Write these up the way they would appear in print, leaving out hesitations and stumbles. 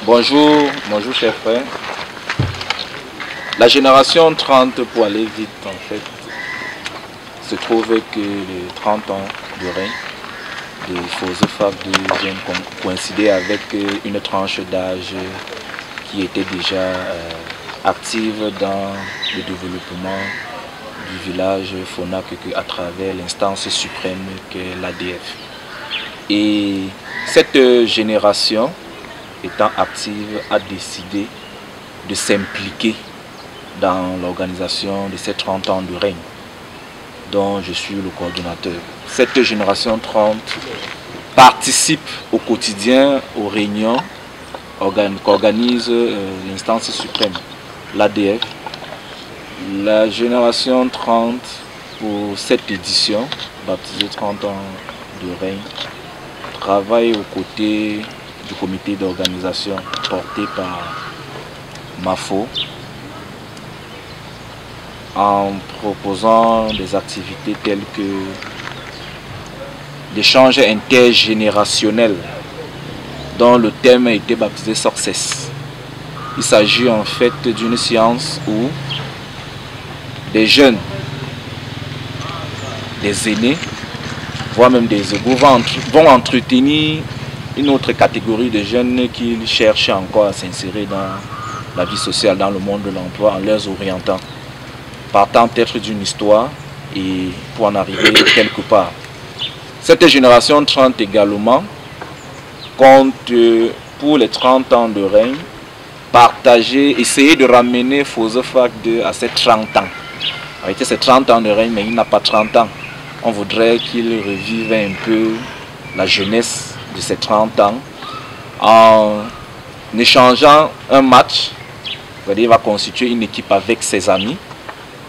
Bonjour chers frères. La génération 30, pour aller vite en fait, se trouve que les 30 ans de règne de Fosefak viennent coïncider avec une tranche d'âge qui était déjà active dans le développement du village Fonak à travers l'instance suprême qu'est l'ADF. Et cette génération étant active a décidé de s'impliquer dans l'organisation de ces 30 ans de règne dont je suis le coordonnateur. Cette génération 30 participe au quotidien aux réunions qu'organise l'instance suprême, l'ADF. La génération 30 pour cette édition, baptisée 30 ans de règne, travaille aux côtés du comité d'organisation porté par Mafo en proposant des activités telles que l'échange intergénérationnel dont le thème a été baptisé Success. Il s'agit en fait d'une séance où des jeunes, des aînés, voire même des égaux vont entretenir une autre catégorie de jeunes qui cherchent encore à s'insérer dans la vie sociale, dans le monde de l'emploi, en les orientant, partant peut-être d'une histoire et pour en arriver quelque part. Cette génération 30 également compte pour les 30 ans de règne partager, essayer de ramener Fosefak à ses 30 ans. En réalité, c'est 30 ans de règne, mais il n'a pas 30 ans. On voudrait qu'il revive un peu la jeunesse de ses 30 ans en échangeant un match. C'est-à-dire, il va constituer une équipe avec ses amis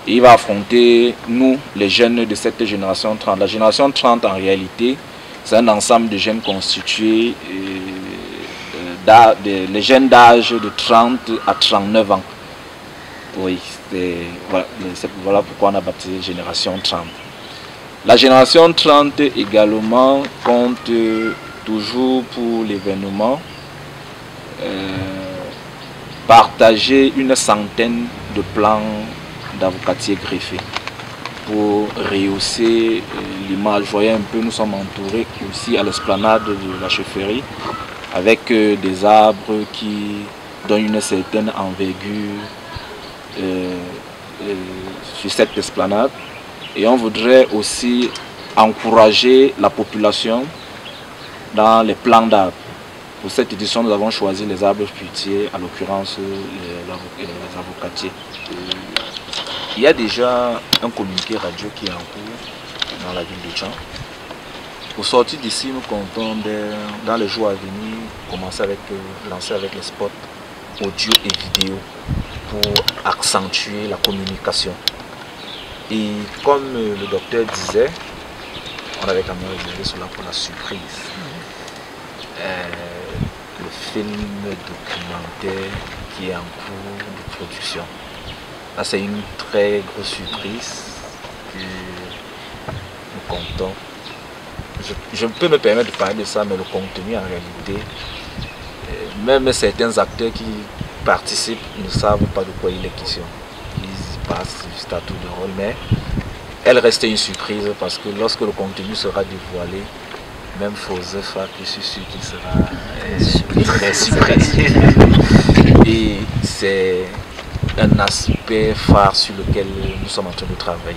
et il va affronter nous, les jeunes de cette génération 30. La génération 30, en réalité, c'est un ensemble de jeunes constitués, les jeunes d'âge de 30 à 39 ans. Oui, voilà pourquoi on a baptisé génération 30. La génération 30 également compte toujours pour l'événement partager une centaine de plans d'avocatiers greffés pour rehausser l'image. Vous voyez un peu, nous sommes entourés aussi à l'esplanade de la chefferie avec des arbres qui donnent une certaine envergure sur cette esplanade. Et on voudrait aussi encourager la population dans les plants d'arbres. Pour cette édition, nous avons choisi les arbres fruitiers, en l'occurrence les avocatiers. Il y a déjà un communiqué radio qui est en cours dans la ville de Tchan. Au sortir d'ici, nous comptons dans les jours à venir lancer avec les spots audio et vidéo pour accentuer la communication. Et comme le docteur disait, on avait quand même réservé cela pour la surprise. Le film documentaire qui est en cours de production. Là, c'est une très grosse surprise que nous comptons. Je peux me permettre de parler de ça, mais le contenu en réalité, même certains acteurs qui participent ne savent pas de quoi il est question. Ils passent juste à tour de rôle, mais elle reste une surprise parce que lorsque le contenu sera dévoilé, même Fosefak, je suis sûr qu'il sera très surprise. Et c'est un aspect phare sur lequel nous sommes en train de travailler.